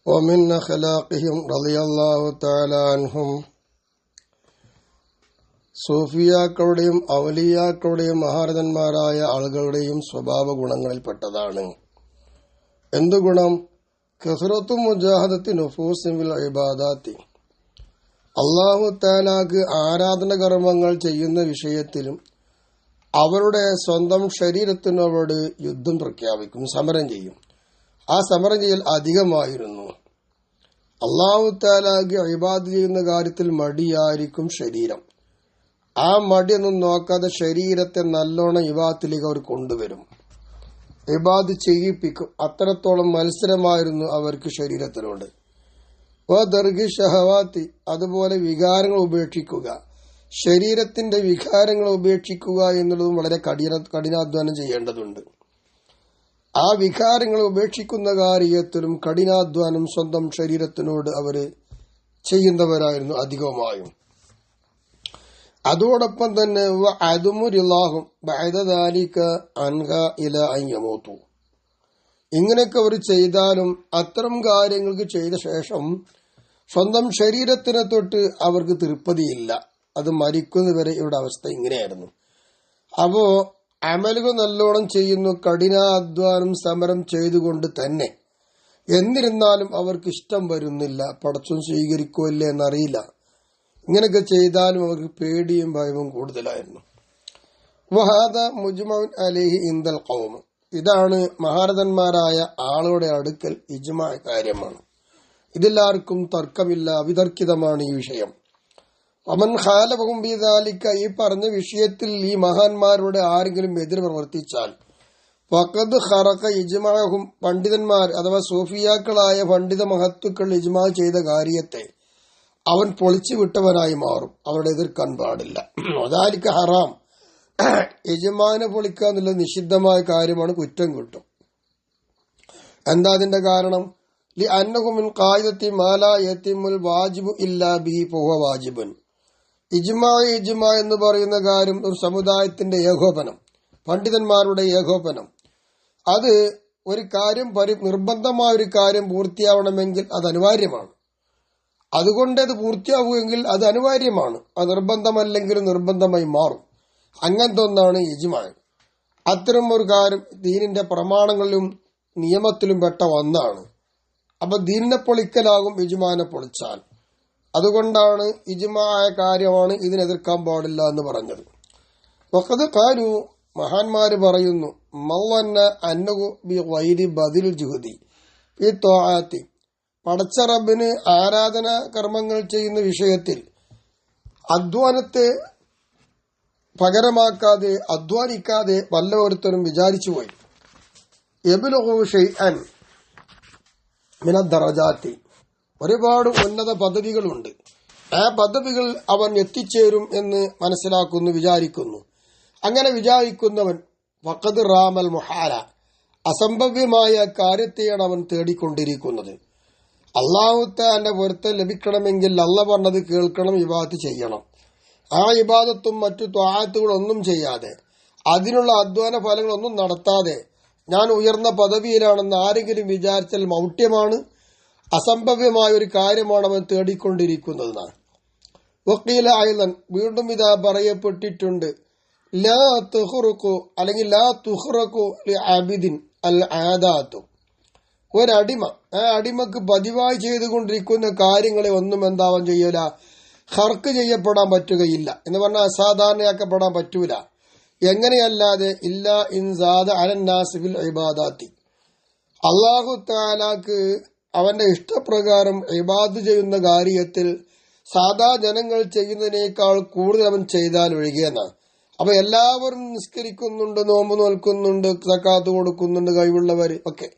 ومن أخلاقهم رضي الله تعالى عنهم സൂഫിയാക്കളുടെയും ഔലിയാക്കളുടെയും മഹാരഥന്മാരായ ആളുകളുടെയും സ്വഭാവ ഗുണങ്ങളിൽപ്പെട്ടതാണ്. എന്തു ഗുണം? കസ്റത്തു മുജാഹദത്തി നുഫൂസിൻ ഫിൽ ഇബാദാത്തി. അല്ലാഹു തആലാക്ക് ആരാധന കർമ്മങ്ങൾ ചെയ്യുന്ന വിഷയത്തിലും അവരുടെ സ്വന്തം ശരീരത്തിനോട് യുദ്ധം പ്രഖ്യാപിക്കും, സമരം ചെയ്യും. ആ സമരം ചെയ്യൽ അധികമായിരുന്നു. അല്ലാഹു തആലാക്ക് ഇബാദത്ത് ചെയ്യുന്ന കാര്യത്തിൽ മടിയായിരിക്കും ശരീരം. ആ മടിയൊന്നും നോക്കാതെ ശരീരത്തെ നല്ലോണം ഇബാദത്തിലേക്ക് അവർ കൊണ്ടുവരും, ഇബാദത്ത് ചെയ്യിപ്പിക്കും. അത്രത്തോളം മത്സരമായിരുന്നു അവർക്ക് ശരീരത്തിനോട്. ദർഗി ഷഹവാത്തി, അതുപോലെ വികാരങ്ങൾ ഉപേക്ഷിക്കുക, ശരീരത്തിന്റെ വികാരങ്ങൾ ഉപേക്ഷിക്കുക എന്നുള്ളതും വളരെ കഠിനാധ്വാനം ചെയ്യേണ്ടതുണ്ട്. ആ വികാരങ്ങൾ ഉപേക്ഷിക്കുന്ന കാര്യത്തിലും കഠിനാധ്വാനം സ്വന്തം ശരീരത്തിനോട് അവര് ചെയ്യുന്നവരായിരുന്നു അധികമായും. അതോടൊപ്പം തന്നെ ഇങ്ങനെയൊക്കെ അവർ ചെയ്താലും അത്തരം കാര്യങ്ങൾക്ക് ചെയ്ത ശേഷം സ്വന്തം ശരീരത്തിനെ തൊട്ട് അവർക്ക് തൃപ്തിയില്ല. അത് മരിക്കുന്നവരെ ഇവിടെ അവസ്ഥ ഇങ്ങനെയായിരുന്നു. അപ്പോ അമലുകൾ നല്ലോണം ചെയ്യുന്നു, കഠിനാധ്വാനം സമരം ചെയ്തുകൊണ്ട് തന്നെ. എന്നിരുന്നാലും അവർക്ക് ഇഷ്ടം വരുന്നില്ല, പടച്ചോൻ സ്വീകരിക്കുമല്ലേ എന്നറിയില്ല. ഇങ്ങനെയൊക്കെ ചെയ്താലും അവർക്ക് പേടിയും ഭയവും കൂടുതലായിരുന്നു. വഹാദ മുജ്മഉൻ അലൈഹി ഇൻദൽ ഖൗം, ഇതാണ് മഹാരഥന്മാരായ ആളുടെ അടുക്കൽ ഇജ്മാ കാര്യമാണ്. ഇതിലാർക്കും തർക്കമില്ല, അവിതർക്കിതമാണ് ഈ വിഷയം. അമൻ ഖാലഫഹും ബിദാലിക, ഈ പറഞ്ഞ വിഷയത്തിൽ ഈ മഹാന്മാരുടെ ആരെങ്കിലും എതിർ പ്രവർത്തിച്ചാൽ ഫഖദ് ഖറഖ ഇജ്മാഅഹും, പണ്ഡിതന്മാർ അഥവാ സൂഫിയാക്കളായ പണ്ഡിത മഹത്തുക്കൾ ഇജ്മാ ചെയ്ത കാര്യത്തെ അവൻ പൊളിച്ചു വിട്ടവനായി മാറും. അവരുടെ എതിർക്കാൻ പാടില്ല. അതാലിക്ക് ഹറാം, യജമാനെ പൊളിക്കുക എന്നുള്ളത് നിഷിദ്ധമായ കാര്യമാണ്, കുറ്റം കിട്ടും. എന്താ അതിന്റെ കാരണം? ലി അന്നഹു മിൻ ഖായിദത്തി മാ ലാ യതിമുൽ വാജിബു ഇല്ലാ ബിഹി ഫഹുവ വാജിബുൻ. ഇജ്മാ എന്ന് പറയുന്ന കാര്യം ഒരു സമുദായത്തിന്റെ ഏകോപനം, പണ്ഡിതന്മാരുടെ ഏകോപനം. അത് ഒരു കാര്യം നിർബന്ധമായ ഒരു കാര്യം പൂർത്തിയാവണമെങ്കിൽ അത് അനിവാര്യമാണ്. അതുകൊണ്ട് അത് പൂർത്തിയാവുമെങ്കിൽ അത് അനിവാര്യമാണ്. അത് നിർബന്ധമല്ലെങ്കിലും നിർബന്ധമായി മാറും. അങ്ങനത്തെ ഒന്നാണ് ഇജ്മാ. അത്തരം ഒരു കാര്യം ദീനിന്റെ പ്രമാണങ്ങളിലും നിയമത്തിലും പെട്ട ഒന്നാണ്. അപ്പൊ ദീനിനെ പൊളിക്കലാകും ഇജ്മാനെ പൊളിച്ചാൽ. അതുകൊണ്ടാണ് ഇജ്മാ ആയ കാര്യമാണ്, ഇതിനെതിർക്കാൻ പാടില്ല എന്ന് പറഞ്ഞത്. വഖദ് ഖാലു, മഹാന്മാര് പറയുന്നു, മവന്ന അന്നഹു ബി ഗൈരി ബദിൽ ജുഹദി ഫി ത്വാഅത്തി, പടച്ച റബ്ബിന് ആരാധന കർമ്മങ്ങൾ ചെയ്യുന്ന വിഷയത്തിൽ അധ്വാനത്തെ പകരമാക്കാതെ അധ്വാനിക്കാതെ വല്ലവരുത്തരും വിചാരിച്ചുപോയി. യബ്ലുഗു ഷൈഅൻ മിന ദറജാത്തി, ഒരുപാട് ഉന്നത പദവികളുണ്ട്, ആ പദവികൾ അവൻ എത്തിച്ചേരും എന്ന് മനസ്സിലാക്കുന്നു, വിചാരിക്കുന്നു. അങ്ങനെ വിചാരിക്കുന്നവൻ ഫഖദ് റാമൽ മുഹാല, അസംഭവ്യമായ കാര്യത്തെയാണ് അവൻ തേടിക്കൊണ്ടിരിക്കുന്നത്. അല്ലാഹു തആലയുടെ പൊരുത്തം ലഭിക്കണമെങ്കിൽ അല്ലാഹ് പറഞ്ഞത് കേൾക്കണം, ഇബാദത്ത് ചെയ്യണം. ആ ഇബാദത്തും മറ്റു ത്വാഅത്തുകളൊന്നും ചെയ്യാതെ, അതിനുള്ള അധ്വാന ഫലങ്ങളൊന്നും നടത്താതെ ഞാൻ ഉയർന്ന പദവിയിലാണെന്ന് ആരെങ്കിലും വിചാരിച്ചാൽ മൗഢ്യമാണ്, അസംഭവ്യമായ ഒരു കാര്യമാണ് അവൻ തേടിക്കൊണ്ടിരിക്കുന്നതെന്നാണ്. വഖീല അയ്ളൻ, വീണ്ടും ഇതാ പറയപ്പെട്ടിട്ടുണ്ട്, ലാ തുഖ്റഖു, അല്ലെങ്കിൽ ലാ തുഖ്റഖു ലി അബിദിൻ അൽ ആദാത്തു, ഒരടിമ, ആ അടിമക്ക് പതിവായി ചെയ്തുകൊണ്ടിരിക്കുന്ന കാര്യങ്ങളെ ഒന്നും എന്താവാൻ ചെയ്യൂല, ഖർക്ക് ചെയ്യപ്പെടാൻ പറ്റുകയില്ല എന്ന് പറഞ്ഞാൽ അസാധാരണയാക്കപ്പെടാൻ പറ്റൂല. എങ്ങനെയല്ലാതെ ഇല്ലാ ഇൻസാദ അലന്നാസ് ഫിൽ ഇബാദാത്തി, അല്ലാഹു തആലാക്ക് അവന്റെ ഇഷ്ടപ്രകാരം ഇബാദത്ത് ചെയ്യുന്ന കാര്യത്തിൽ സാധാ ജനങ്ങൾ ചെയ്യുന്നതിനേക്കാൾ കൂടുതൽ അവൻ ചെയ്താൽ ഒഴികെയെന്നാണ്. അപ്പൊ എല്ലാവരും നിസ്കരിക്കുന്നുണ്ട്, നോമ്പ് നോൽക്കുന്നുണ്ട്, സക്കാത്ത് കൊടുക്കുന്നുണ്ട്, കഴിവുള്ളവര് ഒക്കെ.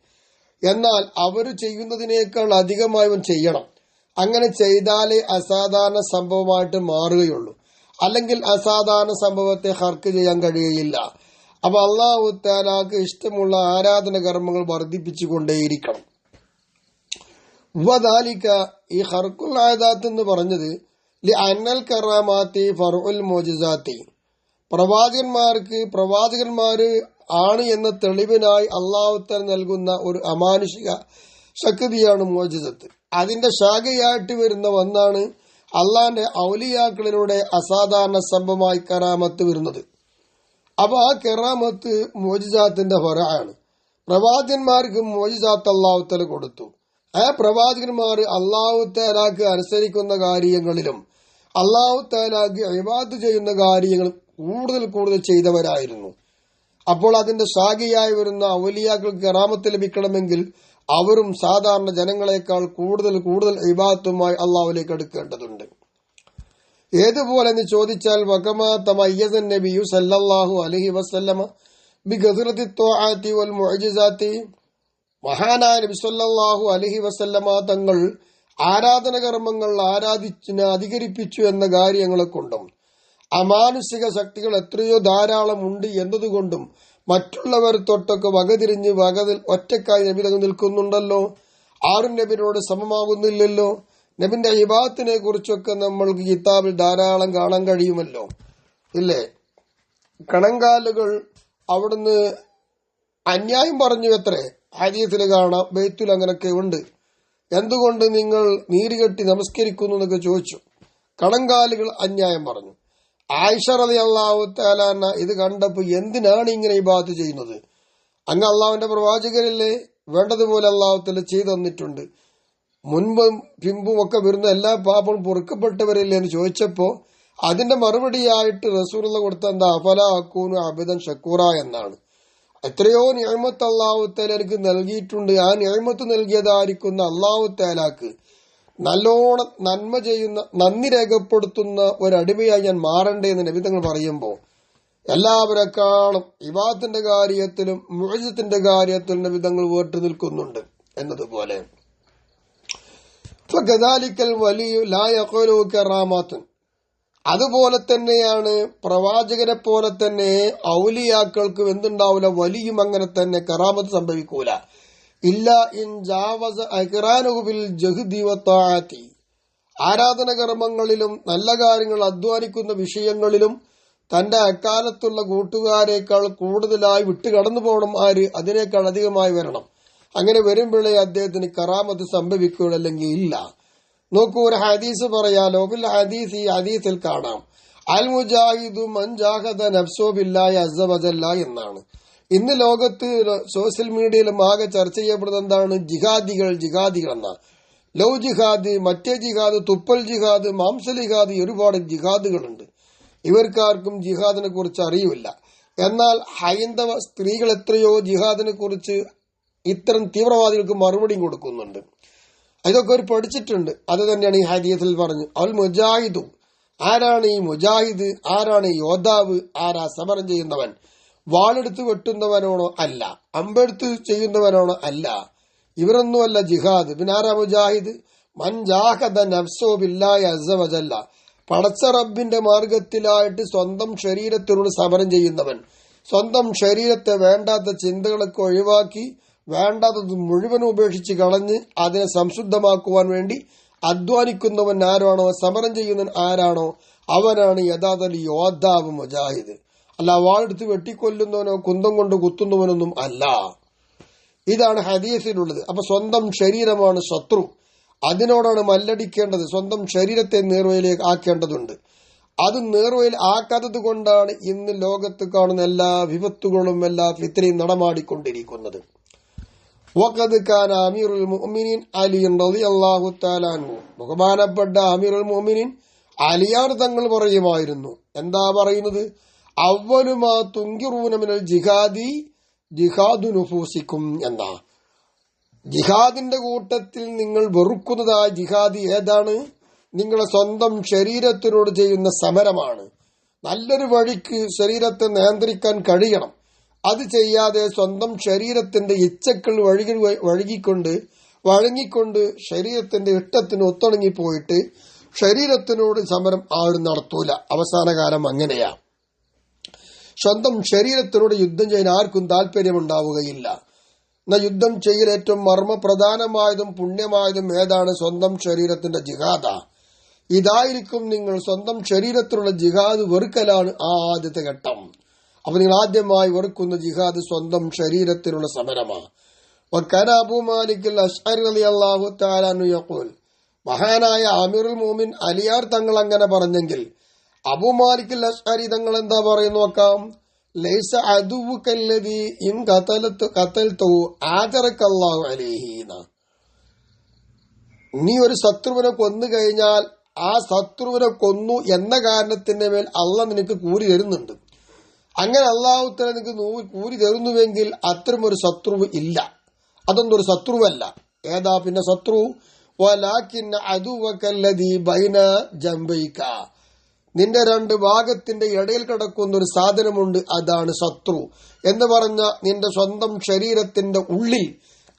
എന്നാൽ അവർ ചെയ്യുന്നതിനേക്കാൾ അധികമായി അവൻ ചെയ്യണം. അങ്ങനെ ചെയ്താലേ അസാധാരണ സംഭവമായിട്ട് മാറുകയുള്ളൂ. അല്ലെങ്കിൽ അസാധാരണ സംഭവത്തെ ഹർക്ക് ചെയ്യാൻ കഴിയുകയില്ല. അപ്പൊ അല്ലാഹു തആലാക്ക് ഇഷ്ടമുള്ള ആരാധന കർമ്മങ്ങൾ വർദ്ധിപ്പിച്ചുകൊണ്ടേയിരിക്കണം. വദാലിക, ഈ ഹർക്കുൽ ആദാത്ത് എന്ന് പറഞ്ഞത് ലി അന്നൽ കറാമാത്തി ഫർഉൽ മുഅ്ജിസാത്തി, പ്രവാചകന്മാര് ആണ് എന്ന തെളിവിനായി അല്ലാഹു തആല നൽകുന്ന ഒരു അമാനുഷിക ശക്തിയാണ് മുഅ്ജിസത്ത്. അതിന്റെ ശാഖയായിട്ട് വരുന്ന ഒന്നാണ് അള്ളാന്റെ ഔലിയാക്കളിലൂടെ അസാധാരണ സംഭവമായി കറാമത്ത് വരുന്നത്. അപ്പൊ ആ കറാമത്ത് മുഅ്ജിസാത്തിന്റെ ഫറഅാണ്. പ്രവാചകന്മാർക്ക് മുഅ്ജിസാത്ത് അല്ലാഹു തആല കൊടുത്തു. ആ പ്രവാചകന്മാർ അല്ലാഹു തആലാക്ക് അനുസരിക്കുന്ന കാര്യങ്ങളിലും അല്ലാഹു തആലാക്ക് ഇബാദത്ത് ചെയ്യുന്ന കാര്യങ്ങളും കൂടുതൽ ചെയ്തവരായിരുന്നു. അപ്പോൾ അതിന്റെ ശാഖയായി വരുന്ന ഔലിയാക്കൾക്ക് കറാമത്ത് ലഭിക്കണമെങ്കിൽ അവരും സാധാരണ ജനങ്ങളെക്കാൾ കൂടുതൽ ഇബാദത്തുമായി അള്ളാഹുവിലേക്ക് അടുക്കേണ്ടതുണ്ട്. ഏതുപോലെ എന്ന് ചോദിച്ചാൽ വകമാ തമയ്യസൻ നബിയു സല്ലല്ലാഹു അലൈഹി വസല്ലമ ബിഗസ്റത്തി ത്വആത്തി വൽ മുഅ്ജിസാത്തി, മഹാനായ നബി സല്ലല്ലാഹു അലൈഹി വസല്ലമ തങ്ങൾ ആരാധന കർമ്മങ്ങൾ അധികരിപ്പിച്ചു എന്ന കാര്യങ്ങളെ കൊണ്ടും അമാനുഷിക ശക്തികൾ എത്രയോ ധാരാളം ഉണ്ട് എന്നതുകൊണ്ടും മറ്റുള്ളവർ തൊട്ടൊക്കെ വകതിരിഞ്ഞ് ഒറ്റക്കായി നബി തങ്ങൾ നിൽക്കുന്നുണ്ടല്ലോ. ആരും നബിനോട് സമമാകുന്നില്ലല്ലോ. നബിന്റെ ഇബാദത്തിനെ കുറിച്ചൊക്കെ നമ്മൾക്ക് കിതാബിൽ ധാരാളം കാണാൻ കഴിയുമല്ലോ, ഇല്ലേ? കണങ്കാലുകൾ അവിടുന്ന് അന്യായം പറഞ്ഞു എത്രേ ഹദീസിൽ കാണാം. ബൈത്തുൽ അങ്ങനൊക്കെ ഉണ്ട്. എന്തുകൊണ്ട് നിങ്ങൾ നീരുകെട്ടി നമസ്കരിക്കുന്നു എന്നൊക്കെ ചോദിച്ചു. കണങ്കാലുകൾ അന്യായം പറഞ്ഞു. ആയിഷ റളിയല്ലാഹു തആല അൻഹ ഇത് കണ്ടപ്പോൾ എന്തിനാണ് ഇങ്ങനെ ഇബാദത്ത് ചെയ്യുന്നത്? അങ്ങ് അള്ളാഹുവിന്റെ പ്രവാചകരല്ലേ, വേണ്ടതുപോലെ അള്ളാഹു തആല ചെയ്തു തന്നിട്ടുണ്ട്. മുൻപും പിമ്പും ഒക്കെ വരുന്ന എല്ലാ പാപവും പൊറുക്കപ്പെട്ടവരല്ലേ എന്ന് ചോദിച്ചപ്പോ അതിന്റെ മറുപടിയായിട്ട് റസൂലുള്ള കൊടുത്ത എന്താ, അഫലാ അകൂനു അബ്ദൻ ഷക്കൂറ എന്നാണ്. എത്രയോ നിഅമത്ത് അല്ലാഹു തആല എനിക്ക് നൽകിയിട്ടുണ്ട്. ആ നിഅമത്ത് നൽകിയതായിരിക്കുന്ന അല്ലാഹു തആലാക്ക് നല്ലോണം നന്മ ചെയ്യുന്ന, നന്ദി രേഖപ്പെടുത്തുന്ന ഒരടിമയായി ഞാൻ മാറണ്ടേ എന്ന് നബി തങ്ങൾ പറയുമ്പോൾ എല്ലാവരെക്കാളും ഇബാദത്തിന്റെ കാര്യത്തിലും മുഅ്ജിസത്തിന്റെ കാര്യത്തിലും നബി തങ്ങൾ വേറിട്ട് നിൽക്കുന്നുണ്ട് എന്നതുപോലെ ഫകദാലിക്കൽ വലിയു ലാ യഖൂലു കറാമാത്തുൻ, അതുപോലെ തന്നെയാണ് പ്രവാചകനെ പോലെ തന്നെ ഔലിയാക്കൾക്ക് എന്തുണ്ടാവില്ല, വലിയും അങ്ങനെ തന്നെ കറാമത്ത് സംഭവിക്കൂല. ഇല്ല ഇൻ ജാവസ അഖ്റാനുഹു ബിൽ ജഹ്ദി വതആതി, ആരാധന കർമ്മങ്ങളിലും നല്ല കാര്യങ്ങൾ അധ്വാനിക്കുന്ന വിഷയങ്ങളിലും തന്റെ അക്കാലത്തുള്ള കൂട്ടുകാരേക്കാൾ കൂടുതലായി വിട്ടുകടന്നു പോകണം. ആര്? അതിനേക്കാൾ അധികമായി വരണം. അങ്ങനെ വരുമ്പോഴേ അദ്ദേഹത്തിന് കറാമത്ത് സംഭവിക്കുകയുള്ളൂ, അല്ലെങ്കിൽ ഇല്ല. നോക്കൂ, ഒരു ഹദീസ് പറയാലോ. ഫിൽ ഹദീസ്, ഈ ഹദീസിൽ കാണാം, അൽ മുജാഹിദു മൻ ജാഹദ നഫ്സു ബില്ലാഹി അസ്സ വജല്ല എന്നാണ്. ഇന്ന് ലോകത്ത് സോഷ്യൽ മീഡിയയിലും ആകെ ചർച്ച ചെയ്യപ്പെടുന്നത് എന്താണ്? ജിഹാദികൾ എന്ന ലവ് ജിഹാദ്, മറ്റേ ജിഹാദ്, തുപ്പൽ ജിഹാദ്, മാംസൽ ജിഹാദ്, ഒരുപാട് ജിഹാദുകളുണ്ട്. ഇവർക്കാർക്കും ജിഹാദിനെ കുറിച്ച് അറിയില്ല. എന്നാൽ ഹൈന്ദവ സ്ത്രീകൾ എത്രയോ ജിഹാദിനെ കുറിച്ച് ഇത്തരം തീവ്രവാദികൾക്ക് മറുപടിയും കൊടുക്കുന്നുണ്ട്. ഇതൊക്കെ അവർ പഠിച്ചിട്ടുണ്ട്. അത് തന്നെയാണ് ഈ ഹദീസിൽ പറഞ്ഞു, അൽ മുജാഹിദു, ആരാണ് ഈ മുജാഹിദ്, ആരാണ് ഈ യോദ്ധാവ്, ആരാ സമരം ചെയ്യുന്നവൻ? വാളെടുത്ത് വെട്ടുന്നവനാണോ? അല്ല. അമ്പെടുത്ത് ചെയ്യുന്നവനാണോ? അല്ല. ഇവരൊന്നുമല്ല ജിഹാദ്. പിന്നെ ആരാ മുജാഹിദ്? മൻ ജാഹദ നഫ്സു ബില്ലാഹി അസ്സ വജല്ല, പടച്ച റബ്ബിന്റെ മാർഗത്തിലായിട്ട് സ്വന്തം ശരീരത്തിനോട് സമരം ചെയ്യുന്നവൻ. സ്വന്തം ശരീരത്തെ വേണ്ടാത്ത ചിന്തകളൊക്കെ ഒഴിവാക്കി വേണ്ടാത്തത് മുഴുവൻ ഉപേക്ഷിച്ച് കളഞ്ഞ് അതിനെ സംശുദ്ധമാക്കുവാൻ വേണ്ടി അധ്വാനിക്കുന്നവൻ ആരാണോ, സമരം ചെയ്യുന്നവൻ ആരാണോ, അവനാണ് യഥാർത്ഥ യോദ്ധാവ് മുജാഹിദ്. അല്ല വാളെടുത്ത് വെട്ടിക്കൊല്ലുന്നവനോ കുന്തം കൊണ്ട് കുത്തുന്നവനൊന്നും അല്ല. ഇതാണ് ഹദീസിലുള്ളത്. അപ്പൊ സ്വന്തം ശരീരമാണ് ശത്രു, അതിനോടാണ് മല്ലടിക്കേണ്ടത്. സ്വന്തം ശരീരത്തെ നേർവയിലേക്ക് ആക്കേണ്ടതുണ്ട്. അത് നേർവയിൽ ആക്കാത്തത് കൊണ്ടാണ് ഇന്ന് ലോകത്ത് കാണുന്ന എല്ലാ വിപത്തുകളും എല്ലാ ഫിത്നയും നടമാടിക്കൊണ്ടിരിക്കുന്നത്. വഖദ് കാന അമീറുൽ മുഅ്മിനീൻ അലി റളിയല്ലാഹു തആല അൻഹു, ബഹുമാനപ്പെട്ട അമീറുൽ മുഅ്മിനീൻ അലിയാർ തങ്ങൾ പറയുമായിരുന്നു. എന്താ പറയുന്നത്? അവ്വലുമാ തുൻകിറൂന മിനൽ ജിഹാദി ജിഹാദു നുഫൂസിക്കും എന്നാ. ജിഹാദിന്റെ കൂട്ടത്തിൽ നിങ്ങൾ വെറുക്കുന്നതായ ജിഹാദി ഏതാണ്? നിങ്ങളെ സ്വന്തം ശരീരത്തിനോട് ചെയ്യുന്ന സമരമാണ്. നല്ലൊരു വഴിക്ക് ശരീരത്തെ നിയന്ത്രിക്കാൻ കഴിയണം. അത് ചെയ്യാതെ സ്വന്തം ശരീരത്തിന്റെ ഇച്ഛകൾ വഴങ്ങിക്കൊണ്ട് ശരീരത്തിന്റെ ഇഷ്ടത്തിന് ഒത്തിണങ്ങിപ്പോയിട്ട് ശരീരത്തിനോട് സമരം ആരും നടത്തൂല. അവസാന കാലം അങ്ങനെയാ. സ്വന്തം ശരീരത്തിനോട് യുദ്ധം ചെയ്യാൻ ആർക്കും താല്പര്യമുണ്ടാവുകയില്ല. എന്നാൽ യുദ്ധം ചെയ്യൽ ഏറ്റവും മർമ്മപ്രധാനമായതും പുണ്യമായതും ഏതാണ്? സ്വന്തം ശരീരത്തിന്റെ ജിഹാദ. ഇതായിരിക്കും നിങ്ങൾ സ്വന്തം ശരീരത്തിലുള്ള ജിഹാദ് വെറുക്കലാണ് ആദ്യത്തെ ഘട്ടം. അപ്പൊ നിങ്ങൾ ആദ്യമായി വെറുക്കുന്ന ജിഹാദ് സ്വന്തം ശരീരത്തിനുള്ള സമരമാണ്. വക്കാന അബൂ മാലിക് അശ്അരി റളിയല്ലാഹു തആല അൻഹു യഖൂൽ, മഹാനായ അമീറുൽ മുഅ്മിനീൻ അലിയാർ തങ്ങൾ അങ്ങനെ പറഞ്ഞെങ്കിൽ അബൂ മാലിക് അശ്അരി തങ്ങൾ എന്താ പറയുന്നു നോക്കാം. ലൈസ അദുവുകല്ലദീ ഇൻ ഖതൽതു ആജറകല്ലാഹു അലൈഹി. നീ ഒരു ശത്രുവിനെ കൊന്നു കഴിഞ്ഞാൽ ആ ശത്രുവിനെ കൊന്നു എന്ന കാരണത്തിന്റെ മേൽ അള്ളാഹ് നിനക്ക് കൂലി തരുന്നുണ്ട്. അങ്ങനെ അള്ളാഹു തആല നിനക്ക് കൂലി തരുന്നുവെങ്കിൽ അത്തരമൊരു ശത്രുവ് ഇല്ല, അതൊന്നും ഒരു ശത്രുവല്ല. ഏതാ പിന്നെ ശത്രു? വലാകിൻ അദുവകല്ലദീ ബൈന ജംബൈക, നിന്റെ രണ്ട് ഭാഗത്തിന്റെ ഇടയിൽ കിടക്കുന്ന ഒരു സാധനമുണ്ട്, അതാണ് ശത്രു എന്ന് പറഞ്ഞ നിന്റെ സ്വന്തം ശരീരത്തിന്റെ ഉള്ളിൽ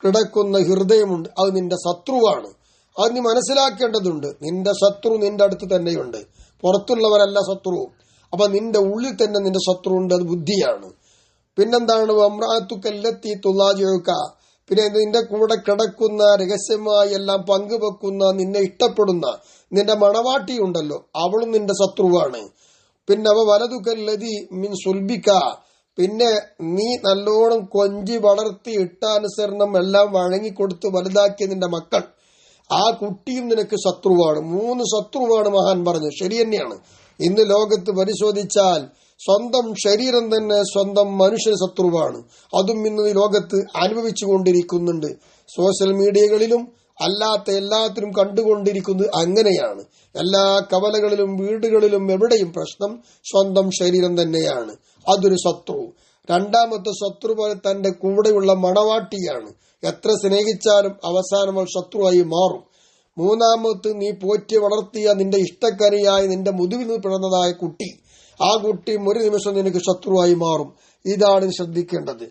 കിടക്കുന്ന ഹൃദയമുണ്ട്, അത് നിന്റെ ശത്രുവാണ്. അത് നീ മനസ്സിലാക്കേണ്ടതുണ്ട്. നിന്റെ ശത്രു നിന്റെ അടുത്ത് തന്നെയുണ്ട്, പുറത്തുള്ളവരല്ല ശത്രു. അപ്പൊ നിന്റെ ഉള്ളിൽ തന്നെ നിന്റെ ശത്രു ഉണ്ട്, അത് ബുദ്ധിയാണ്. പിന്നെന്താണ്? വമ്രാത്തുക്കല്ലത്തി തുലാജിയുക, പിന്നെ നിന്റെ കൂടെ കിടക്കുന്ന രഹസ്യമായി എല്ലാം പങ്കുവെക്കുന്ന നിന്നെ ഇഷ്ടപ്പെടുന്ന നിന്റെ മണവാട്ടി ഉണ്ടല്ലോ, അവളും നിന്റെ ശത്രുവാണ്. പിന്നെ അവ വലതുക്കല്ലതി മിൻ സുൽബിക്ക, പിന്നെ നീ നല്ലോണം കൊഞ്ചി വളർത്തി ഇഷ്ടാനുസരണം എല്ലാം വഴങ്ങിക്കൊടുത്ത് വലുതാക്കിയ നിന്റെ മക്കൾ, ആ കുട്ടിയും നിനക്ക് ശത്രുവാണ്. 3 ശത്രുവാണ് മഹാൻ പറഞ്ഞു. ശരി തന്നെയാണ്. ഇന്ന് ലോകത്ത് പരിശോധിച്ചാൽ സ്വന്തം ശരീരം തന്നെ സ്വന്തം മനുഷ്യന് ശത്രുവാണ്. അതും ഇന്ന് ഈ ലോകത്ത് അനുഭവിച്ചു കൊണ്ടിരിക്കുന്നുണ്ട്. സോഷ്യൽ മീഡിയകളിലും അല്ലാത്ത എല്ലാത്തിനും കണ്ടുകൊണ്ടിരിക്കുന്നത് അങ്ങനെയാണ്. എല്ലാ കവലകളിലും വീടുകളിലും എവിടെയും പ്രശ്നം സ്വന്തം ശരീരം തന്നെയാണ്, അതൊരു ശത്രു. രണ്ടാമത്തെ ശത്രു പോലെ തന്റെ കൂടെയുള്ള മണവാട്ടിയാണ്. എത്ര സ്നേഹിച്ചാലും അവസാനം അവൾ ശത്രുവായി മാറും. മൂന്നാമത് നീ പോറ്റി വളർത്തിയ നിന്റെ ഇഷ്ടക്കനിയായ നിന്റെ മുതുവിൽ നിന്ന് പിറന്നതായ കുട്ടി, ആ കുട്ടി ഒരു നിമിഷം നിനക്ക് ശത്രുവായി മാറും. ഇതാണ് ശ്രദ്ധിക്കേണ്ടത്.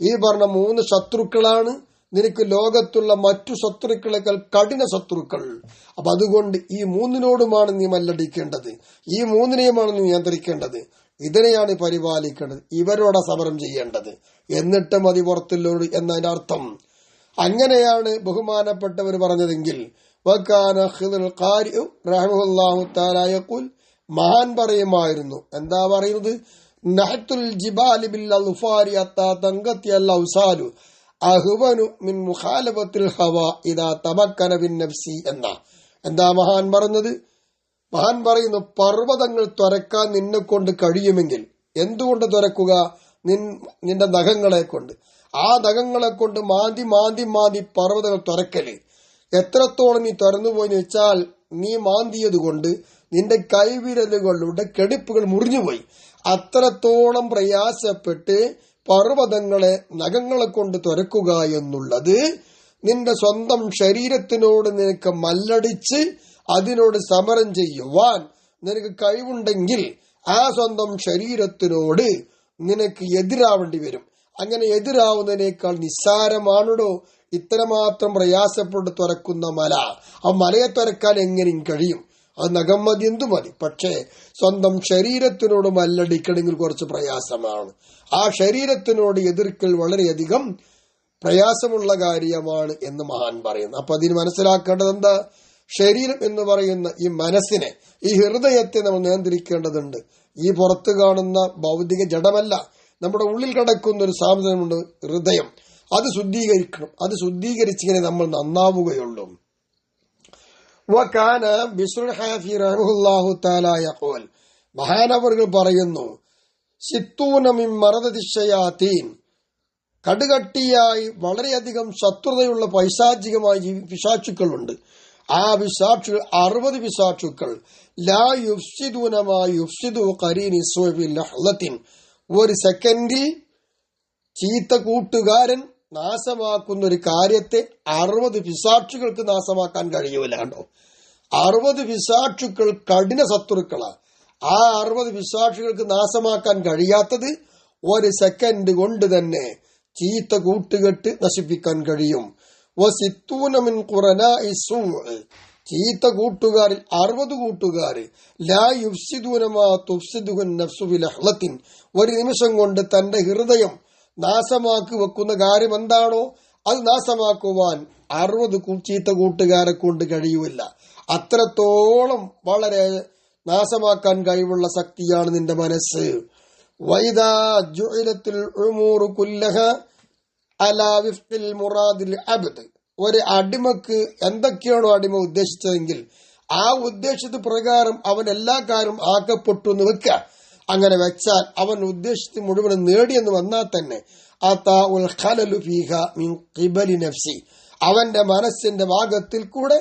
ഈ പറഞ്ഞ 3 ശത്രുക്കളാണ് നിനക്ക് ലോകത്തുള്ള മറ്റു ശത്രുക്കളെക്കാൾ കഠിന ശത്രുക്കൾ. അപ്പൊ അതുകൊണ്ട് ഈ 3നോടുമാണ് നീ മല്ലടിക്കേണ്ടത്, ഈ 3നെയുമാണ് നീ നിയന്ത്രിക്കേണ്ടത്. ഇതിനെയാണ് പരിപാലിക്കേണ്ടത്, ഇവരോടെ സമരം ചെയ്യേണ്ടത്. എന്നിട്ട് മതി പുറത്തുള്ളോട് എന്നതിന്റെ അർത്ഥം. അങ്ങനെയാണ് ബഹുമാനപ്പെട്ടവർ പറഞ്ഞതെങ്കിൽ മഹാൻ പറയുമായിരുന്നു. എന്താ പറയുന്നത്? നഹത്തുൽ ജിബാലി ബിൽ അൽഫാരി അത്താ തങ്കത്തി അൽ ഔസാലു അഹ്വനു മിൻ മുഖാലഫത്തിൽ ഹവാ ഇദാ തമക്കന ബിൻ നഫ്സി എന്ന. എന്താ മഹാൻ പറഞ്ഞത്? മഹാൻ പറയുന്നു, പർവ്വതങ്ങൾ തുരക്കാൻ നിന്നെ കൊണ്ട് കഴിയുമെങ്കിൽ എന്തുകൊണ്ട് തുരക്കുക? നിന്റെ നഖങ്ങളെ കൊണ്ട്. ആ നഖങ്ങളെ കൊണ്ട് മാന്തി മാന്തി മാന്തി പർവ്വതങ്ങൾ തുരക്കല്. എത്രത്തോളം നീ തുറന്നുപോയെന്ന് വെച്ചാൽ നീ മാന്തിയത് കൊണ്ട് നിന്റെ കൈവിരലുകളുടെ കെടിപ്പുകൾ മുറിഞ്ഞുപോയി. അത്രത്തോളം പ്രയാസപ്പെട്ട് പർവ്വതങ്ങളെ നഖങ്ങളെ കൊണ്ട് തുരക്കുക എന്നുള്ളത് നിന്റെ സ്വന്തം ശരീരത്തിനോട് നിനക്ക് മല്ലടിച്ച് അതിനോട് സമരം ചെയ്യുവാൻ നിനക്ക് കഴിവുണ്ടെങ്കിൽ ആ സ്വന്തം ശരീരത്തിനോട് നിനക്ക് എതിരാവേണ്ടി വരും. അങ്ങനെ എതിരാവുന്നതിനേക്കാൾ നിസ്സാരമാണോ ഇത്രമാത്രം പ്രയാസപ്പെട്ട് തുറക്കുന്ന മല? ആ മലയെ തുറക്കാൻ എങ്ങനെയും കഴിയും, അത് നഖം മതി, എന്തു മതി. പക്ഷേ സ്വന്തം ശരീരത്തിനോട് മല്ലടിക്കണമെങ്കിൽ കുറച്ച് പ്രയാസമാണ്. ആ ശരീരത്തിനോട് എതിർക്കൽ വളരെയധികം പ്രയാസമുള്ള കാര്യമാണ് എന്ന് മഹാൻ പറയുന്നു. അപ്പൊ അതിന് മനസ്സിലാക്കേണ്ടത് എന്താ? ശരീരം എന്ന് പറയുന്ന ഈ മനസ്സിനെ, ഈ ഹൃദയത്തെ നമ്മൾ നിയന്ത്രിക്കേണ്ടതുണ്ട്. ഈ പുറത്ത് കാണുന്ന ഭൗതിക ജഡമല്ല, നമ്മുടെ ഉള്ളിൽ കിടക്കുന്ന ഒരു സാധനമുണ്ട്, ഹൃദയം. അത് ശുദ്ധീകരിക്കണം. അത് ശുദ്ധീകരിച്ചിങ്ങനെ നമ്മൾ നന്നാവുകയുള്ളൂ. മഹാനവറുകൾ പറയുന്നു, കടുകട്ടിയായി വളരെയധികം ശത്രുതയുള്ള പൈശാചികമായ പിശാചുക്കളുണ്ട്. ആ പിശാചുകൾ 60 പിശാചുക്കൾ ഒരു സെക്കൻഡിൽ ചീത്ത കൂട്ടുകാരൻ നാശമാക്കുന്ന ഒരു കാര്യത്തെ 60 പിശാചുകൾക്ക് നാശമാക്കാൻ കഴിയൂല. കണ്ടോ, 60 പിശാചുക്കൾ കഠിന ശത്രുക്കളാ. ആ 60 പിശാചുകൾക്ക് നാശമാക്കാൻ കഴിയാത്തത് ഒരു സെക്കൻഡ് കൊണ്ട് തന്നെ ചീത്ത കൂട്ടുകെട്ട് നശിപ്പിക്കാൻ കഴിയും. ചീത്ത കൂട്ടുകാരിൽ 60 കൂട്ടുകാർ ഒരു നിമിഷം കൊണ്ട് തന്റെ ഹൃദയം നാശമാക്കി വെക്കുന്ന കാര്യം എന്താണോ അത് നാശമാക്കുവാൻ 60 ചീത്ത കൂട്ടുകാരെ കൊണ്ട് കഴിയുമില്ല. അത്രത്തോളം വളരെ നാശമാക്കാൻ കഴിവുള്ള ശക്തിയാണ് നിന്റെ മനസ്സ്. വൈദാ ജുഇലത്തുൽ ഉമൂറു കുല്ലഹ അലാ വിഫ്ഖിൽ മുറാദിൽ അബ്ദ്. ഒരു അടിമക്ക് എന്തൊക്കെയാണോ അടിമ ഉദ്ദേശിച്ചതെങ്കിൽ ആ ഉദ്ദേശിച്ച പ്രകാരം അവൻ എല്ലാ കാര്യവും ആക്കപ്പെട്ടു എന്ന് വെക്കുക. അങ്ങനെ വെച്ചാൽ അവൻ ഉദ്ദേശിച്ച് മുഴുവൻ നേടിയെന്ന് വന്നാൽ തന്നെ അവന്റെ മനസ്സിന്റെ ഭാഗത്തിൽ കൂടെ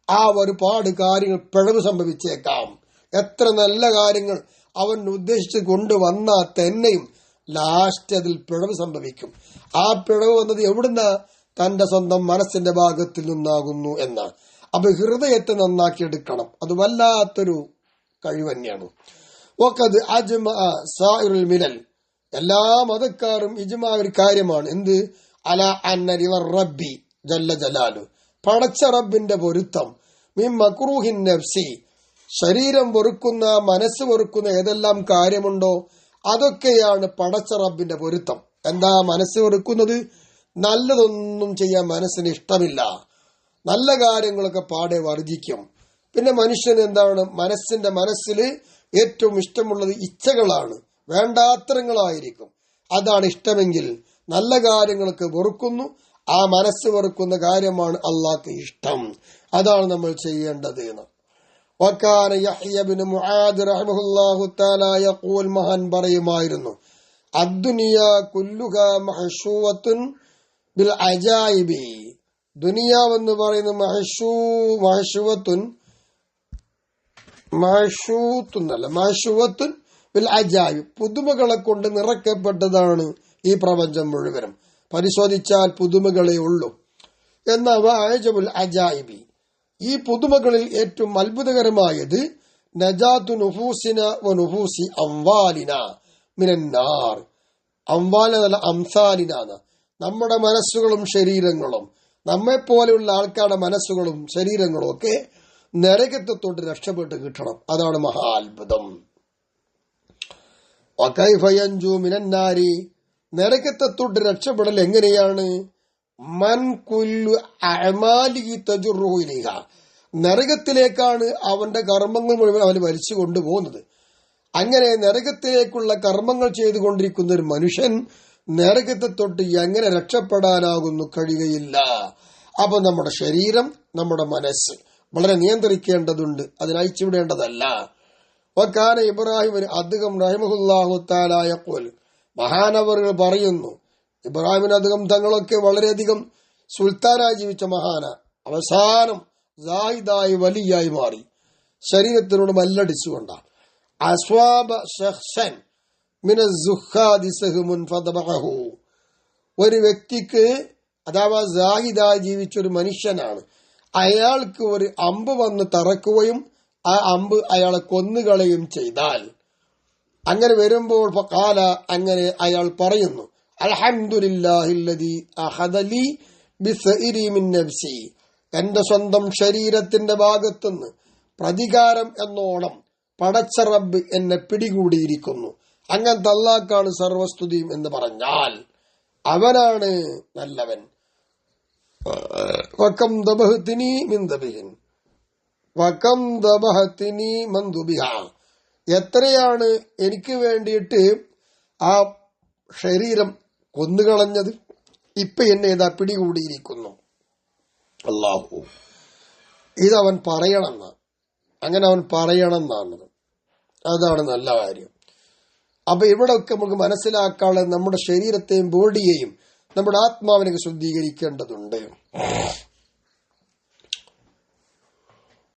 ആ ഒരുപാട് കാര്യങ്ങൾ പിഴവ് സംഭവിച്ചേക്കാം. എത്ര നല്ല കാര്യങ്ങൾ അവൻ ഉദ്ദേശിച്ച് കൊണ്ടുവന്നാൽ തന്നെയും ലാസ്റ്റ് അതിൽ പിഴവ് സംഭവിക്കും. ആ പിഴവ് വന്നത് എവിടുന്ന? തന്റെ സ്വന്തം മനസ്സിന്റെ ഭാഗത്തിൽ നിന്നാകുന്നു എന്നാണ്. അപ്പൊ ഹൃദയത്തെ നന്നാക്കിയെടുക്കണം. അത് വല്ലാത്തൊരു കഴിവ് തന്നെയാണ്. വഖദ് അജ്മഅ സായിറുൽ മിലൽ, എല്ലാ മതക്കാരും ഇജ്മാ ഒരു കാര്യമാണ്. എന്ത്? അലാ അന്ന റിവർ റബ്ബി ജല്ല ജലാലു, പടച്ച റബ്ബിന്റെ പൊരുത്തം, മിൻ മക്റൂഹിൻ നഫ്സി, ശരീരം വെറുക്കുന്ന മനസ്സ് വെറുക്കുന്ന ഏതെല്ലാം കാര്യമുണ്ടോ അതൊക്കെയാണ് പടച്ച റബ്ബിന്റെ പൊരുത്തം. എന്താ മനസ്സ് വെറുക്കുന്നത്? നല്ലതൊന്നും ചെയ്യാൻ മനസ്സിന് ഇഷ്ടമില്ല, നല്ല കാര്യങ്ങളൊക്കെ പാടെ വർജിക്കും. പിന്നെ മനുഷ്യൻ എന്താണ്? മനസ്സിൽ ഏറ്റവും ഇഷ്ടമുള്ളത് ഇച്ഛകളാണ്, വേണ്ടാത്തരങ്ങളായിരിക്കും. അതാണ് ഇഷ്ടമെങ്കിൽ നല്ല കാര്യങ്ങൾക്ക് വെറുക്കുന്നു. ആ മനസ്സ് വെറുക്കുന്ന കാര്യമാണ് അള്ളാഹ്ക്ക് ഇഷ്ടം. അതാണ് നമ്മൾ ചെയ്യേണ്ടത് എന്ന്. വകാന യഹ്യ ഇബ്നു മുആദ് റഹിമഹുല്ലാഹു തആല യഖൂൽ, മഹാൻ പറയുമായിരുന്നു, അദ്ദുനിയ കുല്ലുഹാ മഹ്ശൂവത്തുൻ ബിൽ അജായിബി, ദുനിയാവെന്ന് പറയുന്ന മഹ്ശൂവത്തുൻ ബിൽ അജായിബ്, പുതുമകളെ കൊണ്ട് നിറക്കപ്പെട്ടതാണ് ഈ പ്രപഞ്ചം മുഴുവനും. പരിശോധിച്ചാൽ പുതുമകളെ ഉള്ളൂ. എന്നാവ അജബുൽ അജായിബി, ഈ പുതുമകളിൽ ഏറ്റവും അത്ഭുതകരമായത് നജാത്തു നുഫൂസിന വ നുഫൂസി അംവാലിന മിനന്നാർ. അംവാലിന അംസാലിന, നമ്മുടെ മനസ്സുകളും ശരീരങ്ങളും, നമ്മെപ്പോലെയുള്ള ആൾക്കാരുടെ മനസ്സുകളും ശരീരങ്ങളും ഒക്കെ നരകത്തെ തൊട്ട് രക്ഷപ്പെട്ട് കിട്ടണം. അതാണ് മഹാ അത്ഭുതം. വകൈഫ യൻജു മിനന്നാരി, നരകത്തെ തൊട്ട് രക്ഷപ്പെടൽ എങ്ങനെയാണ്? മൻ കുല്ലു അഅമാലിഹി തജുറുഹു ഇലൈഹ, നരകത്തിലേക്കാണ് അവന്റെ കർമ്മങ്ങൾ മുഴുവൻ അവന് വലിച്ചു കൊണ്ടുപോകുന്നത്. അങ്ങനെ നരകത്തിലേക്കുള്ള കർമ്മങ്ങൾ ചെയ്തുകൊണ്ടിരിക്കുന്ന ഒരു മനുഷ്യൻ നരകത്തെ തൊട്ട് എങ്ങനെ രക്ഷപ്പെടാനാകുന്നു? കഴിയുകയില്ല. അപ്പൊ നമ്മുടെ ശരീരം, നമ്മുടെ മനസ്സ് വളരെ നിയന്ത്രിക്കേണ്ടതുണ്ട്, അതിനയച്ചുവിടേണ്ടതല്ല. വകാന ഇബ്രാഹിം അദ്ഹം റഹിമഹുല്ലാഹു തആല യഖൂൽ, മഹാനവറുകൾ പറയുന്നു, ഇബ്രാഹിമിന് അദ്ഹം തങ്ങളൊക്കെ വളരെയധികം സുൽത്താനായി ജീവിച്ച മഹാന, അവസാനം സാഹിദായി വലിയായി മാറി, ശരീരത്തിനോട് മല്ലടിച്ചുകൊണ്ടാണ്. അസ്വാബ ശഖ്സൻ മിനസ് സുഖാദി സഹ്മുൻ ഫദബഹു, ഒരു വ്യക്തിക്ക് അഥവാ സാഹിദായി ജീവിച്ച ഒരു മനുഷ്യനാണ്, അയാൾക്ക് ഒരു അമ്പ് വന്ന് തറക്കുകയും ആ അമ്പ് അയാളെ കൊന്നുകളയും ചെയ്താൽ, അങ്ങനെ വരുമ്പോൾ ഫഖാല, അങ്ങനെ അയാൾ പറയുന്നു, അൽഹംദുലില്ലാഹില്ലദീ അഖദലി ബിസഇരി മിൻ നഫ്സി, എന്റെ സ്വന്തം ശരീരത്തിന്റെ ഭാഗത്തുനിന്ന് പ്രതികാരം എന്നോണം പടച്ച റബ്ബ് എന്നെ പിടികൂടിയിരിക്കുന്നു. അങ്ങനത്തെ അല്ലാഹ്ക്കാണ് സർവസ്തുതിയും എന്ന് പറഞ്ഞാൽ അവനാണ് നല്ലവൻ. വകം ദബഹ്തിനി മിൻ ദബിഹിൻ വകം ദബഹ്തിനി മൻ ദുബിഹ, എത്രയാണ് എനിക്ക് വേണ്ടിയിട്ട് ആ ശരീരം കൊന്നുകളഞ്ഞത്, ഇപ്പൊ എന്നെ ഇതാ പിടികൂടിയിരിക്കുന്നു. അല്ലാഹു ഇതവൻ പറയണമെന്ന്, അങ്ങനെ അവൻ പറയണമെന്നാണ്. അതാണ് നല്ല കാര്യം. അപ്പൊ ഇവിടെയൊക്കെ നമുക്ക് മനസ്സിലാക്കാനുള്ള നമ്മുടെ ശരീരത്തെയും ബോഡിയെയും നമ്മുടെ ആത്മാവിനെ ശുദ്ധീകരിക്കേണ്ടതുണ്ട്.